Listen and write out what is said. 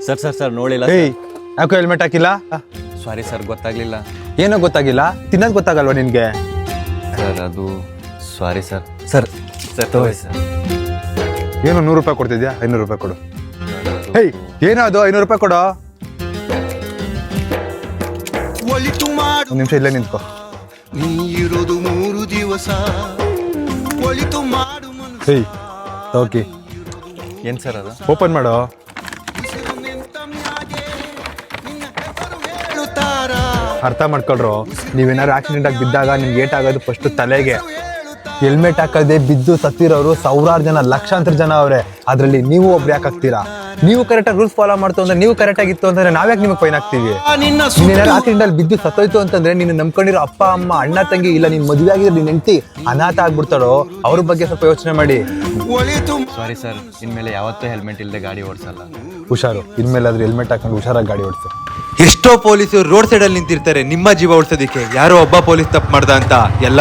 Sir sir sir ನೋಡಿಲ್ಲ ಏಯ್ ಯಾಕೋ ಹೆಲ್ಮೆಟ್ ಹಾಕಿಲ್ಲ? ಸಾರಿ ಸರ್ ಗೊತ್ತಾಗ್ಲಿಲ್ಲ ಏನೋ ಗೊತ್ತಾಗಿಲ್ಲ, ತಿನ್ನೋದು ಗೊತ್ತಾಗಲ್ವಾ ನಿನ್ಗೆ? ಸರ್ ಅದು ಸಾರಿ ಸರ್ ಸರ್ ಸರ್ ತಗೋಳಿ ಸರ್. ಏನು 100 ರೂಪಾಯಿ ಕೊಡ್ತಿದ್ಯಾ? 500 ರೂಪಾಯಿ ಕೊಡು. ಹೇಯ್ ಏನೋ ಅದು 500 ರೂಪಾಯಿ ಕೊಡು. ಒಂದು ನಿಮಿಷ ಇಲ್ಲೇ ನಿಂತ್ಕೋ. ನೀರೋದು 3 ದಿವಸ ಒಳಿತು ಮಾಡು ಹೇಯ್ ಓಕೆ ಏನ್ ಸರ್ ಅದು? ಓಪನ್ ಮಾಡು. ಅರ್ಥ ಮಾಡ್ಕೊಳ್ರು, ನೀವೇನಾದ್ರು ಆಕ್ಸಿಡೆಂಟ್ ಆಗಿ ಬಿದ್ದಾಗ ನಿಮ್ಗೆ ಏಟ್ ಆಗೋದು ಫಸ್ಟ್ ತಲೆಗೆ. ಹೆಲ್ಮೆಟ್ ಹಾಕದೆ ಬಿದ್ದು ಸತ್ತಿರೋರು ಸಾವಿರಾರು ಜನ, ಲಕ್ಷಾಂತರ ಜನ ಅವ್ರೆ. ಅದ್ರಲ್ಲಿ ನೀವು ಒಬ್ರು ಯಾಕೆ ಹಾಕ್ತೀರಾ? ನೀವು ಕರೆಕ್ಟಾಗಿ ರೂಲ್ಸ್ ಫಾಲೋ ಮಾಡ್ತು ಅಂದ್ರೆ, ನೀವು ಕರೆಕ್ಟ್ ಆಗಿತ್ತು ಅಂತಂದ್ರೆ ನಾವ್ಯಾಕೆ ನಿಮಗೆ ಫೈನ್ ಹಾಕ್ತೀವಿ? ನೀನೇನಾದ್ರು ಆಕ್ಸಿಡೆಂಟ್ ಅಲ್ಲಿ ಬಿದ್ದು ಸತ್ತೋಯ್ತು ಅಂತಂದ್ರೆ ನೀನು ನಂಬ್ಕೊಂಡಿರೋ ಅಪ್ಪ ಅಮ್ಮ ಅಣ್ಣ ತಂಗಿ ಇಲ್ಲ ನೀನ್ ಮದುವೆ ಆಗಿದ್ರೆ ನೀನ್ ಹೆಂಡತಿ ಅನಾಥ ಆಗ್ಬಿಡ್ತಾರೋ, ಅವ್ರ ಬಗ್ಗೆ ಸ್ವಲ್ಪ ಯೋಚನೆ ಮಾಡಿ. ಸಾರಿ ಸರ್, ಇನ್ಮೇಲೆ ಯಾವತ್ತೂ ಹೆಲ್ಮೆಟ್ ಇಲ್ಲದೆ ಗಾಡಿ ಓಡಿಸಲ್ಲ. ಹುಷಾರು, ಇನ್ಮೇಲಾದ್ರೂ ಹೆಲ್ಮೆಟ್ ಹಾಕೊಂಡು ಹುಷಾರಾಗಿ ಗಾಡಿ ಓಡಿಸು. ಎಷ್ಟೋ ಪೊಲೀಸರು ರೋಡ್ ಸೈಡ್ ಅಲ್ಲಿ ನಿಂತಿರ್ತಾರೆ ನಿಮ್ಮ ಜೀವ ಉಳಿಸೋದಿಕ್ಕೆ. ಯಾರೋ ಒಬ್ಬ ಪೊಲೀಸ್ ತಪ್ಪು ಮಾಡ್ದ ಅಂತ ಎಲ್ಲ